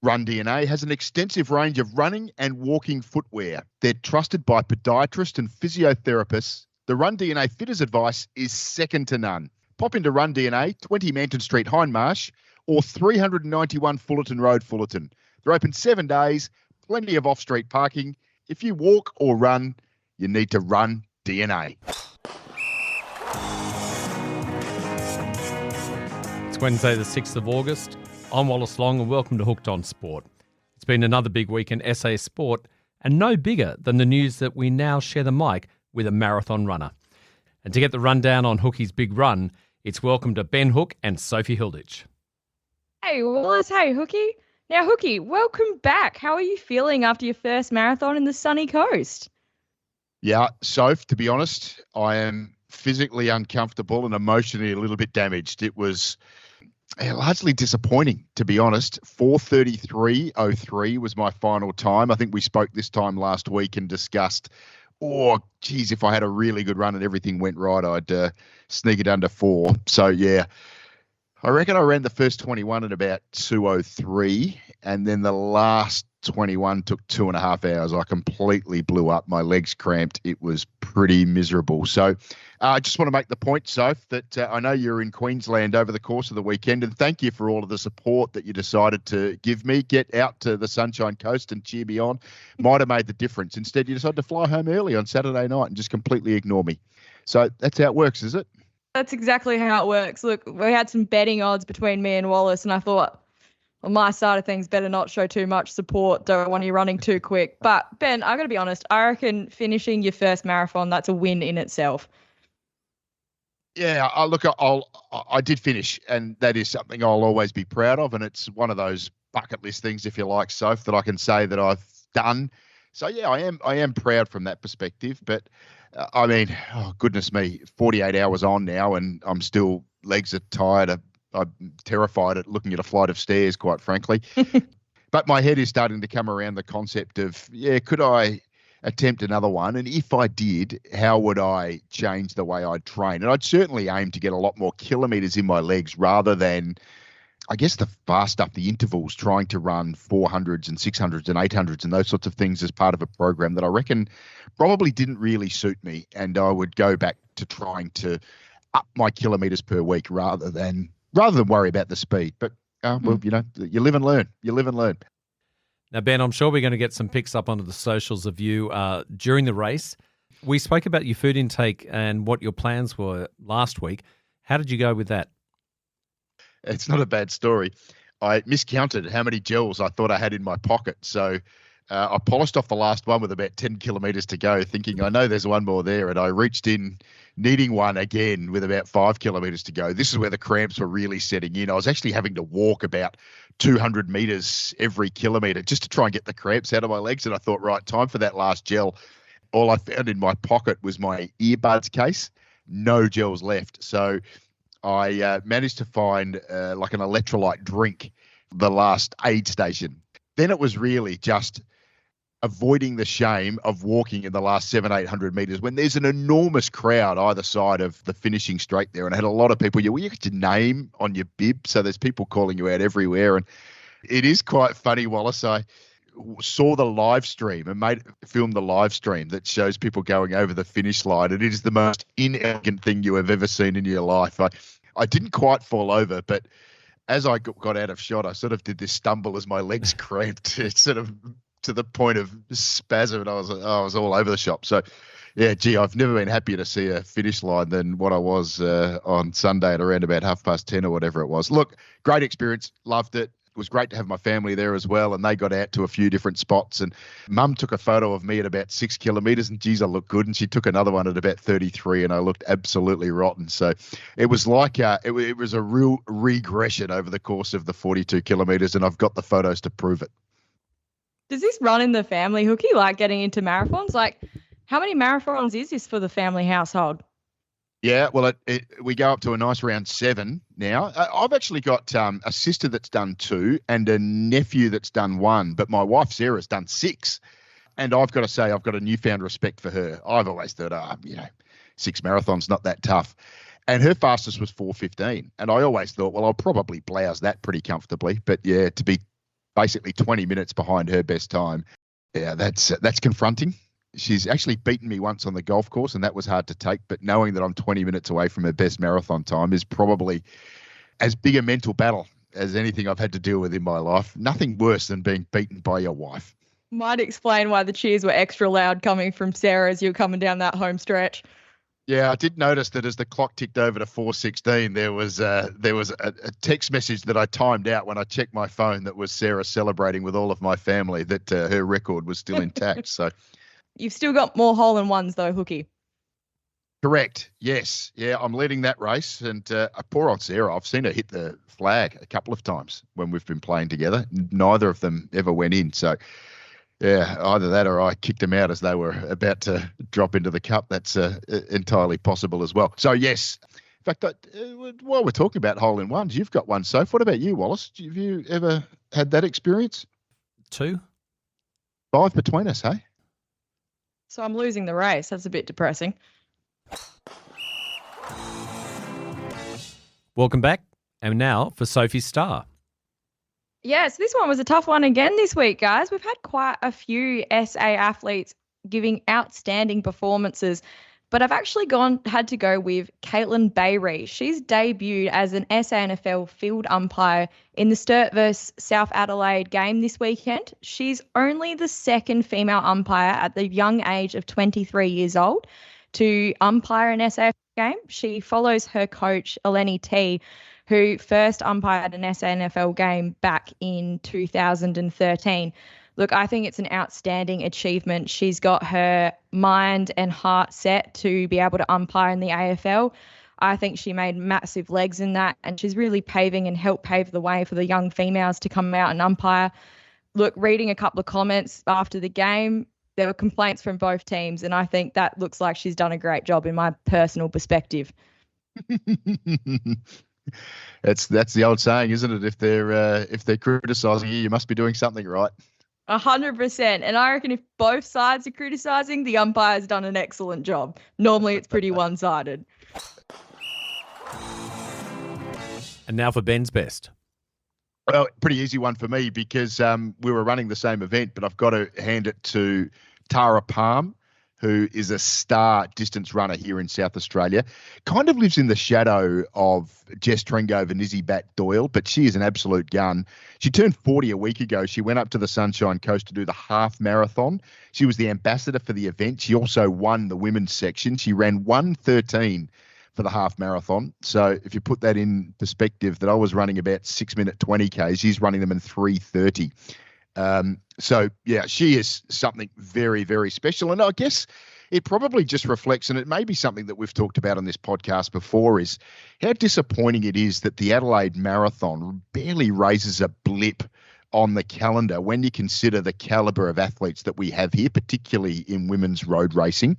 RunDNA has an extensive range of running and walking footwear. They're trusted by podiatrists and physiotherapists. The RunDNA fitter's advice is second to none. Pop into RunDNA, 20 Manton Street, Hindmarsh, or 391 Fullarton Road, Fullarton. They're open 7 days, plenty of off-street parking. If you walk or run, you need to run DNA. It's Wednesday the 6th of August. I'm Wallace Long and welcome to Hooked on Sport. It's been another big week in SA sport and no bigger than the news that we now share the mic with a marathon runner. And to get the rundown on Hookie's big run, it's welcome to Ben Hook and Sophie Hilditch. Hey Wallace, hey Hookie. Now Hookie, welcome back. How are you feeling after your first marathon in the sunny coast? Yeah, Soph, to be honest, I am physically uncomfortable and emotionally a little bit damaged. It was largely disappointing, to be honest. 4:33:03 was my final time. I think we spoke this time last week and discussed, if I had a really good run and everything went right, I'd sneak it under 4. So, yeah, I reckon I ran the first 21 at about 2:03, and then the last 21 took 2.5 hours. I completely blew up. My legs cramped. It was pretty miserable. So I just want to make the point, Soph, that I know you're in Queensland over the course of the weekend, and thank you for all of the support that you decided to give me. Get out to the Sunshine Coast and cheer me on. Might have made the difference. Instead, you decided to fly home early on Saturday night and just completely ignore me. So that's how it works, is it? That's exactly how it works. Look, we had some betting odds between me and Wallace, and I thought, on my side of things, better not show too much support. Don't want you running too quick. But, Ben, I got to be honest, I reckon finishing your first marathon, that's a win in itself. Yeah, I did finish, and that is something I'll always be proud of, and it's one of those bucket list things, if you like, Soph, that I can say that I've done. So, yeah, I am proud from that perspective. But, I mean, goodness me, 48 hours on now, and I'm still, legs are tired. I'm terrified at looking at a flight of stairs, quite frankly. But my head is starting to come around the concept of, could I attempt another one? And if I did, how would I change the way I'd train? And I'd certainly aim to get a lot more kilometres in my legs rather than, I guess, the fast up the intervals, trying to run 400s and 600s and 800s and those sorts of things as part of a program that I reckon probably didn't really suit me. And I would go back to trying to up my kilometres per week rather than worry about the speed. But, well, you live and learn. You live and learn. Now, Ben, I'm sure we're going to get some pics up onto the socials of you during the race. We spoke about your food intake and what your plans were last week. How did you go with that? It's not a bad story. I miscounted how many gels I thought I had in my pocket. So I polished off the last one with about 10 kilometres to go, thinking I know there's one more there. And I reached in needing one again with about 5 kilometres to go. This is where the cramps were really setting in. I was actually having to walk about 200 metres every kilometre just to try and get the cramps out of my legs. And I thought, right, time for that last gel. All I found in my pocket was my earbuds case. No gels left. So I managed to find like an electrolyte drink, the last aid station. Then it was really just avoiding the shame of walking in the last 700-800 metres when there's an enormous crowd either side of the finishing straight there. And I had a lot of people, you get your name on your bib, so there's people calling you out everywhere. And it is quite funny, Wallace. I saw the live stream and filmed the live stream that shows people going over the finish line. And it is the most inelegant thing you have ever seen in your life. I didn't quite fall over, but as I got out of shot, I sort of did this stumble as my legs cramped. It's sort of to the point of spasm, and I was all over the shop. So, yeah, I've never been happier to see a finish line than what I was on Sunday at around about 10:30 or whatever it was. Look, great experience, loved it. It was great to have my family there as well, and they got out to a few different spots. And Mum took a photo of me at about 6 kilometres, and geez, I looked good. And she took another one at about 33, and I looked absolutely rotten. So it was like it was a real regression over the course of the 42 kilometres, and I've got the photos to prove it. Does this run in the family, Hookie, like getting into marathons? Like, how many marathons is this for the family household? Yeah, well, we go up to a nice round 7 now. I've actually got a sister that's done 2 and a nephew that's done 1, but my wife Sarah's done 6. And I've got to say, I've got a newfound respect for her. I've always thought, 6 marathons, not that tough. And her fastest was 4:15. And I always thought, well, I'll probably blouse that pretty comfortably. But yeah, to be basically 20 minutes behind her best time. Yeah, that's confronting. She's actually beaten me once on the golf course, and that was hard to take. But knowing that I'm 20 minutes away from her best marathon time is probably as big a mental battle as anything I've had to deal with in my life. Nothing worse than being beaten by your wife. Might explain why the cheers were extra loud coming from Sarah as you were coming down that home stretch. Yeah, I did notice that as the clock ticked over to 4:16, there was a text message that I timed out when I checked my phone that was Sarah celebrating with all of my family that her record was still intact. So you've still got more hole-in-ones though, Hookie. Correct. Yes. Yeah, I'm leading that race, and poor old Sarah. I've seen her hit the flag a couple of times when we've been playing together. Neither of them ever went in. So. Yeah, either that or I kicked them out as they were about to drop into the cup. That's entirely possible as well. So, yes. In fact, while we're talking about hole-in-ones, you've got one, Soph. What about you, Wallace? Have you ever had that experience? 2. 5 between us, hey? So I'm losing the race. That's a bit depressing. Welcome back. And now for Sophie's Star. Yes, this one was a tough one again this week, guys. We've had quite a few SA athletes giving outstanding performances, but I've actually had to go with Caitlin Bayry. She's debuted as an SANFL field umpire in the Sturt vs South Adelaide game this weekend. She's only the second female umpire at the young age of 23 years old to umpire an SAFL game. She follows her coach, Eleni T, who first umpired an SANFL game back in 2013. Look, I think it's an outstanding achievement. She's got her mind and heart set to be able to umpire in the AFL. I think she made massive legs in that, and she's really paving and helped pave the way for the young females to come out and umpire. Look, reading a couple of comments after the game, there were complaints from both teams, and I think that looks like she's done a great job in my personal perspective. That's the old saying, isn't it? If they're criticising you, you must be doing something right. 100%. And I reckon if both sides are criticising, the umpire's done an excellent job. Normally it's pretty one-sided. And now for Ben's best. Well, pretty easy one for me because we were running the same event, but I've got to hand it to Tara Palm, who is a star distance runner here in South Australia. Kind of lives in the shadow of Jess Trengove and Izzy Bat-Doyle, but she is an absolute gun. She turned 40 a week ago. She went up to the Sunshine Coast to do the half marathon. She was the ambassador for the event. She also won the women's section. She ran 1:13 for the half marathon. So if you put that in perspective, that I was running about 6-minute 20Ks, she's running them in 3:30. So, yeah, she is something very, very special. And I guess it probably just reflects, and it may be something that we've talked about on this podcast before, is how disappointing it is that the Adelaide Marathon barely raises a blip on the calendar when you consider the calibre of athletes that we have here, particularly in women's road racing.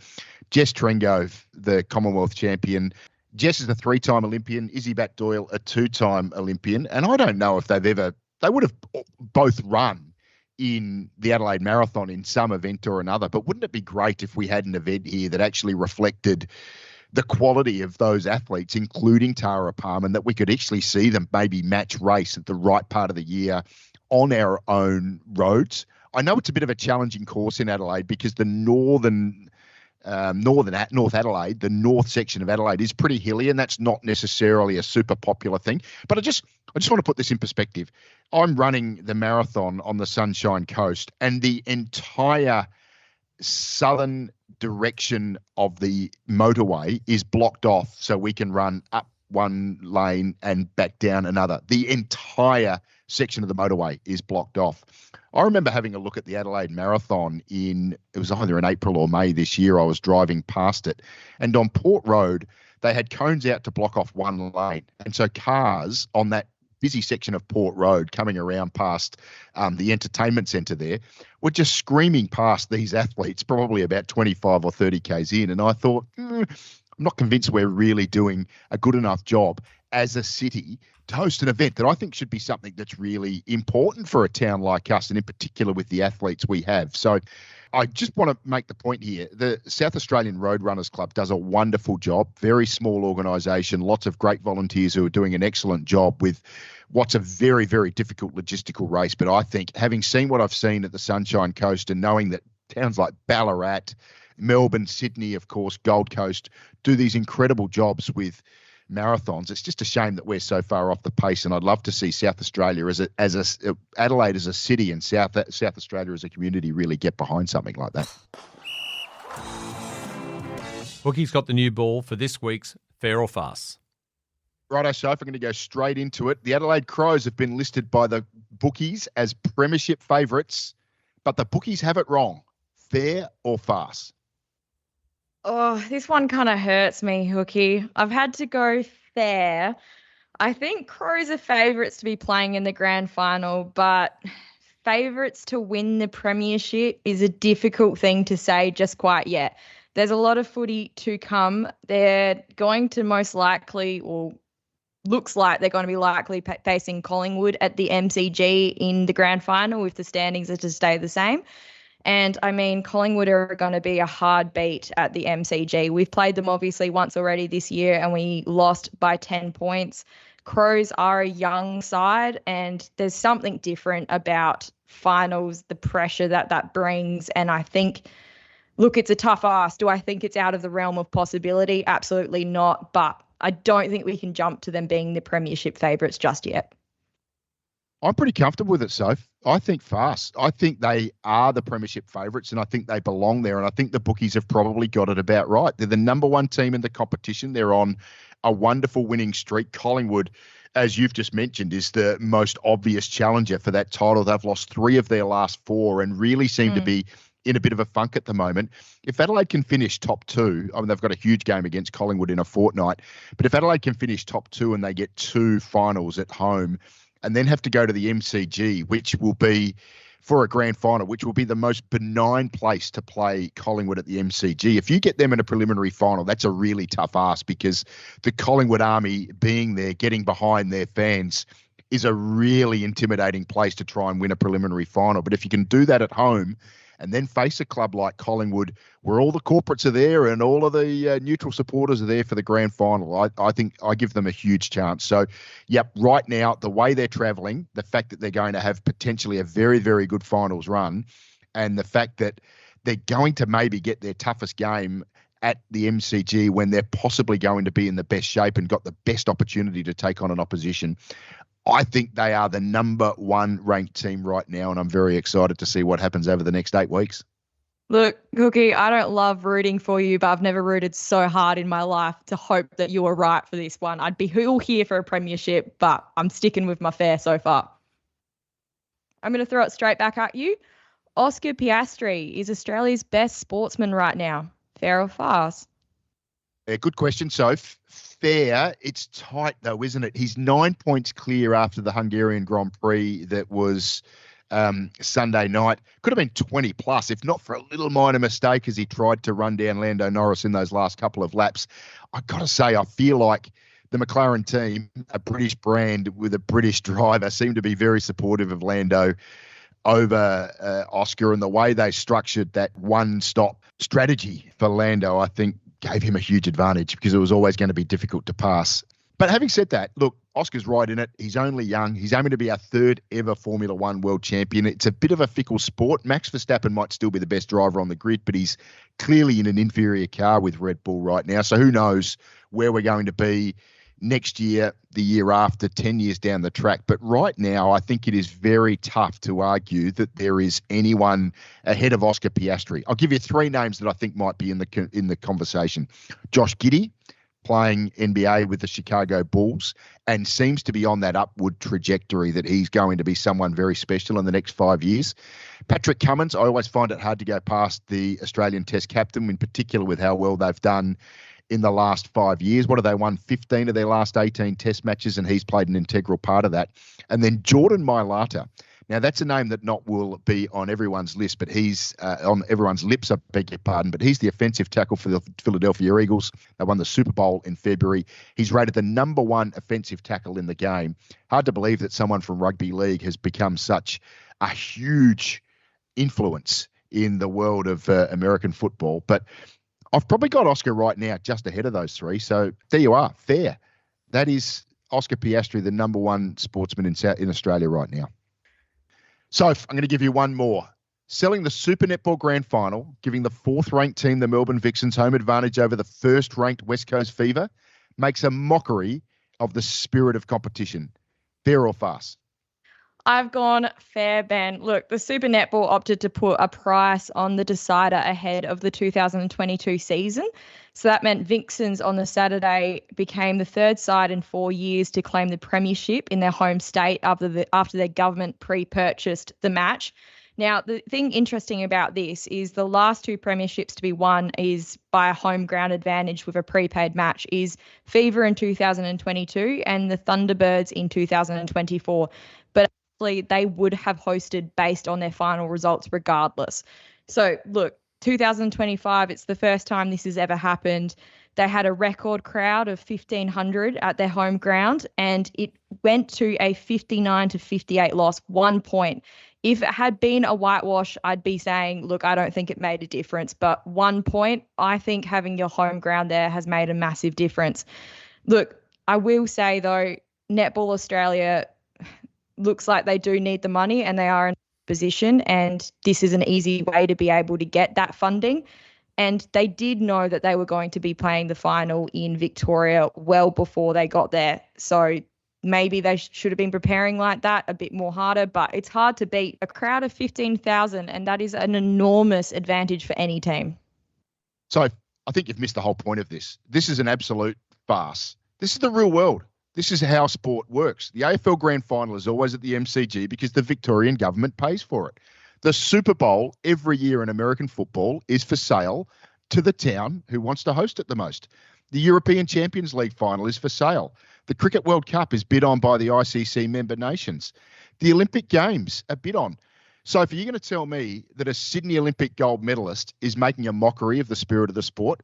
Jess Trengove, the Commonwealth champion. Jess is a 3-time Olympian. Izzy Bat-Doyle, a 2-time Olympian. And I don't know if they would have both run in the Adelaide Marathon in some event or another, but wouldn't it be great if we had an event here that actually reflected the quality of those athletes, including Tara Palm, and that we could actually see them maybe match race at the right part of the year on our own roads? I know it's a bit of a challenging course in Adelaide because the North Adelaide, the north section of Adelaide, is pretty hilly, and that's not necessarily a super popular thing. But I just want to put this in perspective. I'm running the marathon on the Sunshine Coast, and the entire southern direction of the motorway is blocked off so we can run up one lane and back down another. The entire section of the motorway is blocked off. I remember having a look at the Adelaide Marathon it was either in April or May this year. I was driving past it, and on Port Road, they had cones out to block off one lane. And so cars on that busy section of Port Road coming around past the entertainment centre there were just screaming past these athletes, probably about 25 or 30 Ks in. And I thought, I'm not convinced we're really doing a good enough job as a city to host an event that I think should be something that's really important for a town like us, and in particular with the athletes we have. So I just want to make the point here. The South Australian Road Runners Club does a wonderful job, very small organisation, lots of great volunteers who are doing an excellent job with what's a very, very difficult logistical race. But I think having seen what I've seen at the Sunshine Coast and knowing that towns like Ballarat, Melbourne, Sydney, of course, Gold Coast, do these incredible jobs with marathons, it's just a shame that we're so far off the pace. And I'd love to see South Australia Adelaide as a city and South Australia as a community really get behind something like that. Bookie's got the new ball for this week's Fair or Farce. Righto, so if I'm going to go straight into it, the Adelaide Crows have been listed by the bookies as premiership favourites, but the bookies have it wrong. Fair or farce? Oh, this one kind of hurts me, Hookie. I've had to go fair. I think Crows are favourites to be playing in the grand final, but favourites to win the premiership is a difficult thing to say just quite yet. There's a lot of footy to come. They're going to most likely, or looks like they're going to be likely facing Collingwood at the MCG in the grand final if the standings are to stay the same. And, I mean, Collingwood are going to be a hard beat at the MCG. We've played them, obviously, once already this year, and we lost by 10 points. Crows are a young side, and there's something different about finals, the pressure that brings. And I think, look, it's a tough ask. Do I think it's out of the realm of possibility? Absolutely not. But I don't think we can jump to them being the premiership favourites just yet. I'm pretty comfortable with it, Soph. I think farce. I think they are the premiership favourites, and I think they belong there. And I think the bookies have probably got it about right. They're the number one team in the competition. They're on a wonderful winning streak. Collingwood, as you've just mentioned, is the most obvious challenger for that title. They've lost 3 of their last 4 and really seem to be in a bit of a funk at the moment. If Adelaide can finish top 2, I mean, they've got a huge game against Collingwood in a fortnight, but if Adelaide can finish top 2 and they get 2 finals at home, and then have to go to the MCG, which will be for a grand final, which will be the most benign place to play Collingwood at the MCG. If you get them in a preliminary final, that's a really tough ask because the Collingwood army being there, getting behind their fans, is a really intimidating place to try and win a preliminary final. But if you can do that at home and then face a club like Collingwood where all the corporates are there and all of the neutral supporters are there for the grand final, I think I give them a huge chance. So, yep, right now, the way they're travelling, the fact that they're going to have potentially a very, very good finals run, and the fact that they're going to maybe get their toughest game at the MCG when they're possibly going to be in the best shape and got the best opportunity to take on an opposition, I think they are the number 1 ranked team right now, and I'm very excited to see what happens over the next 8 weeks. Look, Cookie, I don't love rooting for you, but I've never rooted so hard in my life to hope that you were right for this one. I'd be all here for a premiership, but I'm sticking with my fair so far. I'm going to throw it straight back at you. Oscar Piastri is Australia's best sportsman right now. Fair or farce? Yeah, good question, Soph. Fair. It's tight, though, isn't it? He's 9 points clear after the Hungarian Grand Prix that was Sunday night. Could have been 20 plus, if not for a little minor mistake as he tried to run down Lando Norris in those last couple of laps. I've got to say, I feel like the McLaren team, a British brand with a British driver, seem to be very supportive of Lando over Oscar, and the way they structured that one-stop strategy for Lando, I think, gave him a huge advantage because it was always going to be difficult to pass. But having said that, look, Oscar's right in it. He's only young. He's aiming to be our 3rd ever Formula One world champion. It's a bit of a fickle sport. Max Verstappen might still be the best driver on the grid, but he's clearly in an inferior car with Red Bull right now. So who knows where we're going to be next year, the year after, 10 years down the track. But right now, I think it is very tough to argue that there is anyone ahead of Oscar Piastri. I'll give you 3 names that I think might be in the conversation. Josh Giddey, playing NBA with the Chicago Bulls, and seems to be on that upward trajectory that he's going to be someone very special in the next 5 years. Patrick Cummins, I always find it hard to go past the Australian Test captain, in particular with how well they've done in the last 5 years. What have they won? 15 of their last 18 Test matches, and he's played an integral part of that. And then Jordan Mailata. Now, that's a name that not will be on everyone's list, but he's on everyone's lips, I beg your pardon, but he's the offensive tackle for the Philadelphia Eagles. They won the Super Bowl in February. He's rated the number 1 offensive tackle in the game. Hard to believe that someone from rugby league has become such a huge influence in the world of American football. But I've probably got Oscar right now just ahead of those three. So there you are. Fair. That is Oscar Piastri, the number one sportsman in Australia right now. So I'm going to give you one more. Selling the Super Netball Grand Final, giving the fourth-ranked team, the Melbourne Vixens, home advantage over the first-ranked West Coast Fever, makes a mockery of the spirit of competition. Fair or farce? I've gone fair, Ben. Look, the Super Netball opted to put a price on the decider ahead of the 2022 season. So that meant Vixens on the Saturday became the third side in 4 years to claim the premiership in their home state after their government pre-purchased the match. Now, the thing interesting about this is the last two premierships to be won is by a home ground advantage with a prepaid match is Fever in 2022 and the Thunderbirds in 2024. But actually, they would have hosted based on their final results regardless. So, look, 2025, it's the first time this has ever happened. They had a record crowd of 1,500 at their home ground, and it went to a 59-58 loss, 1 point. If it had been a whitewash, I'd be saying, look, I don't think it made a difference. But 1 point, I think having your home ground there has made a massive difference. Look, I will say, though, Netball Australia looks like they do need the money and they are in a position. And this is an easy way to be able to get that funding. And they did know that they were going to be playing the final in Victoria well before they got there. So maybe they should have been preparing like that a bit more harder, but it's hard to beat a crowd of 15,000, and that is an enormous advantage for any team. So I think you've missed the whole point of this. This is an absolute farce. This is the real world. This is how sport works. The AFL Grand Final is always at the MCG because the Victorian government pays for it. The Super Bowl every year in American football is for sale to the town who wants to host it the most. The European Champions League final is for sale. The Cricket World Cup is bid on by the ICC member nations. The Olympic Games are bid on. So if you're going to tell me that a Sydney Olympic gold medalist is making a mockery of the spirit of the sport,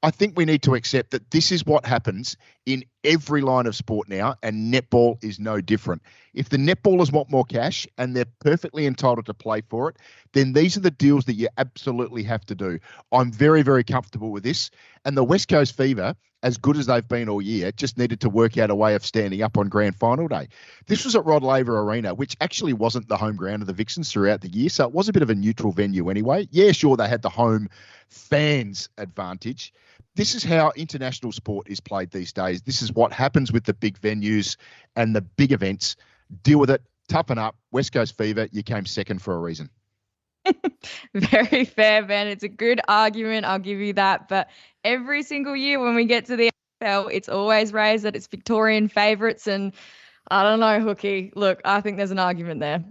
I think we need to accept that this is what happens in every line of sport now, and netball is no different. If the netballers want more cash and they're perfectly entitled to play for it, then these are the deals that you absolutely have to do. I'm very, very comfortable with this. And the West Coast Fever, as good as they've been all year, just needed to work out a way of standing up on Grand Final day. This was at Rod Laver Arena, which actually wasn't the home ground of the Vixens throughout the year, so it was a bit of a neutral venue anyway. Yeah, sure, they had the home fans advantage. This is how international sport is played these days. This is what happens with the big venues and the big events. Deal with it, toughen up. West Coast Fever, you came second for a reason. Very fair, Ben. It's a good argument. I'll give you that. But every single year when we get to the AFL, it's always raised that it's Victorian favourites. And I don't know, Hookie. Look, I think there's an argument there.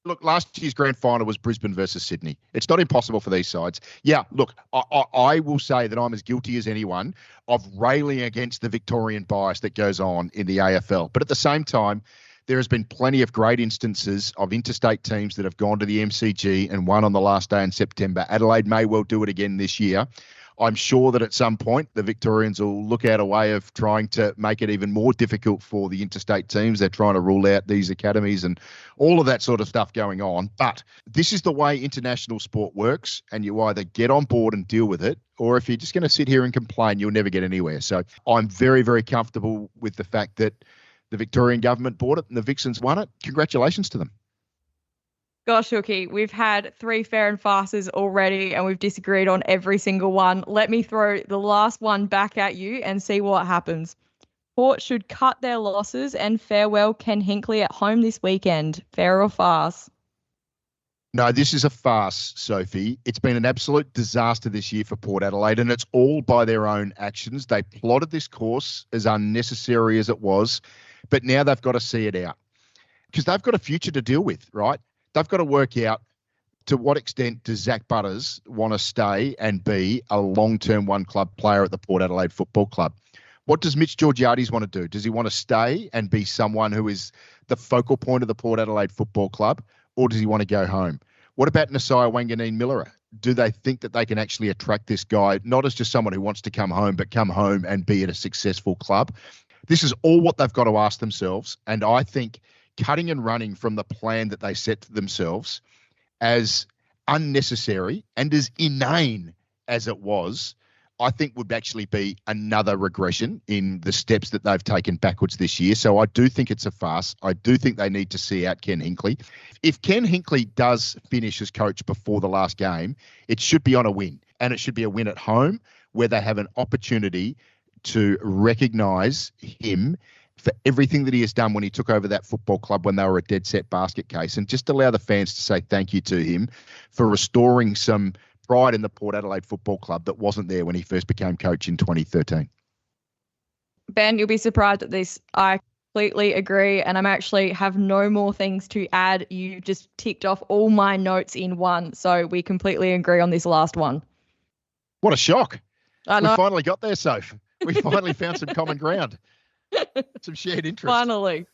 Look, last year's grand final was Brisbane versus Sydney. It's not impossible for these sides. Yeah, look, I will say that I'm as guilty as anyone of railing against the Victorian bias that goes on in the AFL. But at the same time, there has been plenty of great instances of interstate teams that have gone to the MCG and won on the last day in September. Adelaide may well do it again this year. I'm sure that at some point the Victorians will look out a way of trying to make it even more difficult for the interstate teams. They're trying to rule out these academies and all of that sort of stuff going on. But this is the way international sport works, and you either get on board and deal with it, or if you're just going to sit here and complain, you'll never get anywhere. So I'm very, very comfortable with the fact that the Victorian government bought it and the Vixens won it. Congratulations to them. Gosh, Hookie, we've had 3 fair and farces already and we've disagreed on every single one. Let me throw the last one back at you and see what happens. Port should cut their losses and farewell Ken Hinkley at home this weekend. Fair or farce? No, this is a farce, Sophie. It's been an absolute disaster this year for Port Adelaide, and it's all by their own actions. They plotted this course as unnecessary as it was, but now they've got to see it out because they've got a future to deal with, right? They've got to work out to what extent does Zach Butters want to stay and be a long-term one-club player at the Port Adelaide Football Club. What does Mitch Georgiades want to do? Does he want to stay and be someone who is the focal point of the Port Adelaide Football Club, or does he want to go home? What about Nasiah Wanganeen-Miller? Do they think that they can actually attract this guy, not as just someone who wants to come home, but come home and be at a successful club? This is all what they've got to ask themselves, and I think cutting and running from the plan that they set to themselves as unnecessary and as inane as it was, I think would actually be another regression in the steps that they've taken backwards this year. So I do think it's a farce. I do think they need to see out Ken Hinkley. If Ken Hinkley does finish as coach before the last game, it should be on a win, and it should be a win at home where they have an opportunity to recognise him for everything that he has done when he took over that football club when they were a dead set basket case, and just allow the fans to say thank you to him for restoring some pride in the Port Adelaide Football Club that wasn't there when he first became coach in 2013. Ben, you'll be surprised at this. I completely agree, and I'm actually have no more things to add. You just ticked off all my notes in one, so we completely agree on this last one. What a shock. I know. We finally got there, Soph. We finally found some common ground. Some shared interest. Finally.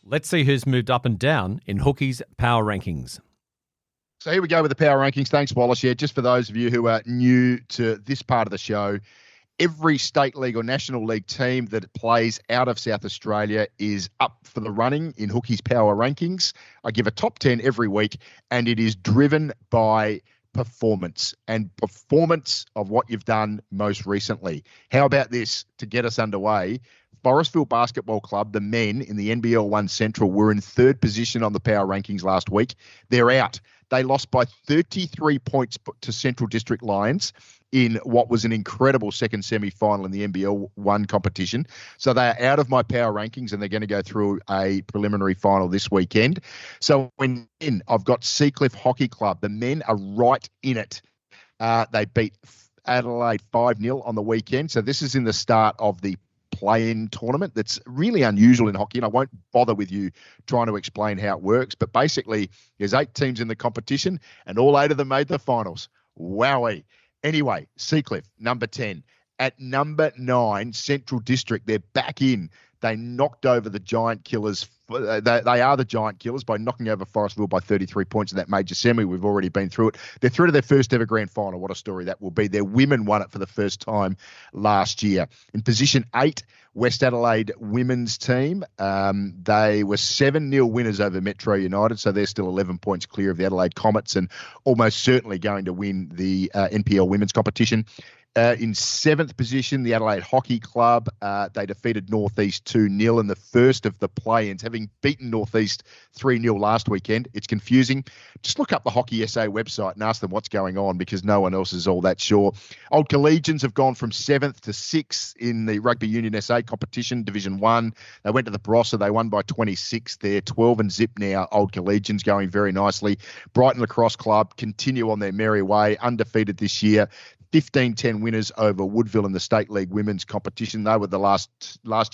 Let's see who's moved up and down in Hookie's Power Rankings. So here we go with the Power Rankings. Thanks, Wallace. Yeah, just for those of you who are new to this part of the show, every state league or national league team that plays out of South Australia is up for the running in Hookie's Power Rankings. I give a top 10 every week, and it is driven by performance of what you've done most recently. How about this to get us underway? Forestville Basketball Club, the men in the NBL 1 Central, were in third position on the Power Rankings last week. They're out. They lost by 33 points to Central District Lions in what was an incredible second semi-final in the NBL 1 competition. So they are out of my Power Rankings, and they're going to go through a preliminary final this weekend. So I've got Seacliff Hockey Club. The men are right in it. They beat Adelaide 5-0 on the weekend. So this is in the start of the play-in tournament that's really unusual in hockey, and I won't bother with you trying to explain how it works, but basically there's 8 teams in the competition and all 8 of them made the finals. Wowee. Anyway, Seacliff, number 10. At number 9, Central District, they're back in. They knocked over the Giant Killers. They are the Giant Killers by knocking over Forestville by 33 points in that major semi. We've already been through it. They're through to their first ever grand final. What a story that will be. Their women won it for the first time last year. In position 8, West Adelaide women's team. They were 7-0 winners over Metro United, so they're still 11 points clear of the Adelaide Comets and almost certainly going to win the NPL women's competition. In 7th position, the Adelaide Hockey Club. They defeated Northeast 2-0 in the first of the play-ins, having beaten Northeast 3-0 last weekend. It's confusing. Just look up the Hockey SA website and ask them what's going on, because no one else is all that sure. Old Collegians have gone from 7th to 6th in the Rugby Union SA competition, Division 1. They went to the Barossa. They won by 26. They're 12 and zip now. Old Collegians going very nicely. Brighton Lacrosse Club continue on their merry way, undefeated this year. 15-10 winners over Woodville in the State League women's competition. They were the last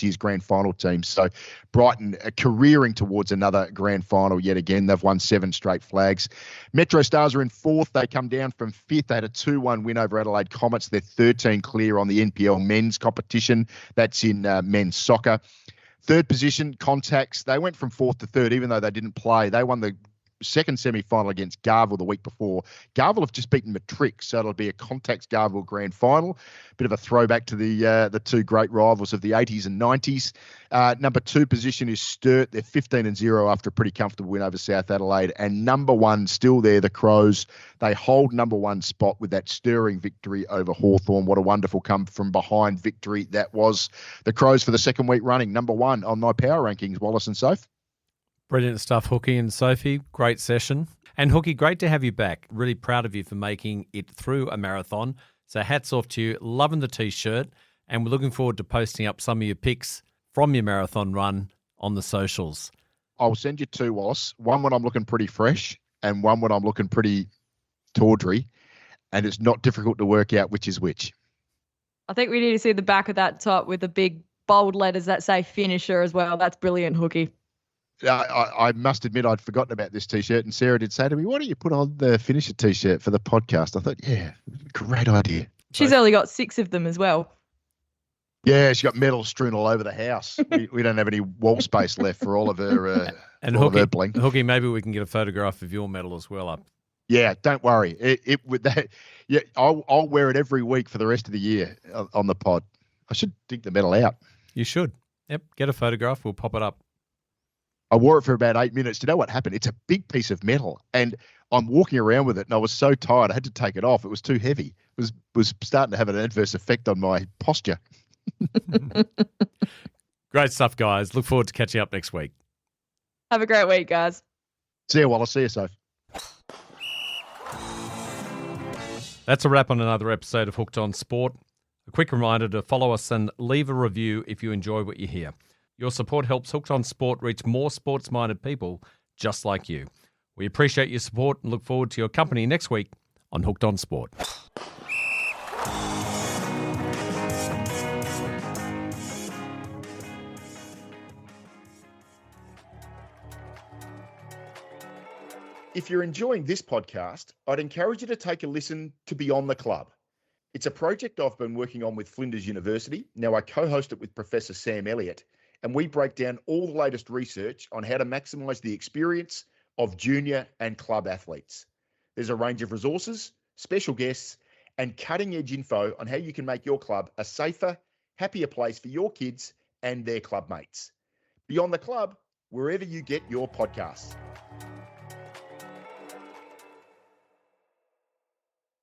year's grand final team. So Brighton are careering towards another grand final yet again. They've won 7 straight flags. Metro Stars are in 4th. They come down from 5th. They had a 2-1 win over Adelaide Comets. They're 13 clear on the NPL men's competition. That's in men's soccer. 3rd position, Contacts. They went from 4th to 3rd, even though they didn't play. They won the second semi-final against Garville the week before. Garville have just beaten Matrix, so it'll be a Contacts Garville grand final. Bit of a throwback to the 2 great rivals of the 80s and 90s. Number 2 position is Sturt. They're 15-0 after a pretty comfortable win over South Adelaide. And number 1 still there, the Crows. They hold number 1 spot with that stirring victory over Hawthorn. What a wonderful come from behind victory that was. The Crows for the second week running, number 1 on my power rankings. Wallace and Soph. Brilliant stuff, Hookie and Sophie. Great session. And Hookie, great to have you back. Really proud of you for making it through a marathon. So hats off to you. Loving the T-shirt. And we're looking forward to posting up some of your pics from your marathon run on the socials. I'll send you 2, Wallace. One when I'm looking pretty fresh and one when I'm looking pretty tawdry. And it's not difficult to work out which is which. I think we need to see the back of that top with the big bold letters that say finisher as well. That's brilliant, Hookie. I must admit I'd forgotten about this T-shirt, and Sarah did say to me, why don't you put on the finisher T-shirt for the podcast? I thought, yeah, great idea. She's only got 6 of them as well. Yeah, she's got medals strewn all over the house. we don't have any wall space left for all of her and all Hookie, of her bling. Hookie, maybe we can get a photograph of your medal as well up. Yeah, don't worry. It with that. Yeah, I'll wear it every week for the rest of the year on the pod. I should dig the medal out. You should. Yep, get a photograph. We'll pop it up. I wore it for about 8 minutes. Do you know what happened? It's a big piece of metal, and I'm walking around with it, and I was so tired I had to take it off. It was too heavy. It was starting to have an adverse effect on my posture. Great stuff, guys. Look forward to catching up next week. Have a great week, guys. See you, Wallace. See you, Soph. That's a wrap on another episode of Hooked on Sport. A quick reminder to follow us and leave a review if you enjoy what you hear. Your support helps Hooked on Sport reach more sports-minded people just like you. We appreciate your support and look forward to your company next week on Hooked on Sport. If you're enjoying this podcast, I'd encourage you to take a listen to Beyond the Club. It's a project I've been working on with Flinders University. Now I co-host it with Professor Sam Elliott, and we break down all the latest research on how to maximise the experience of junior and club athletes. There's a range of resources, special guests, and cutting-edge info on how you can make your club a safer, happier place for your kids and their club mates. Beyond the Club, wherever you get your podcasts.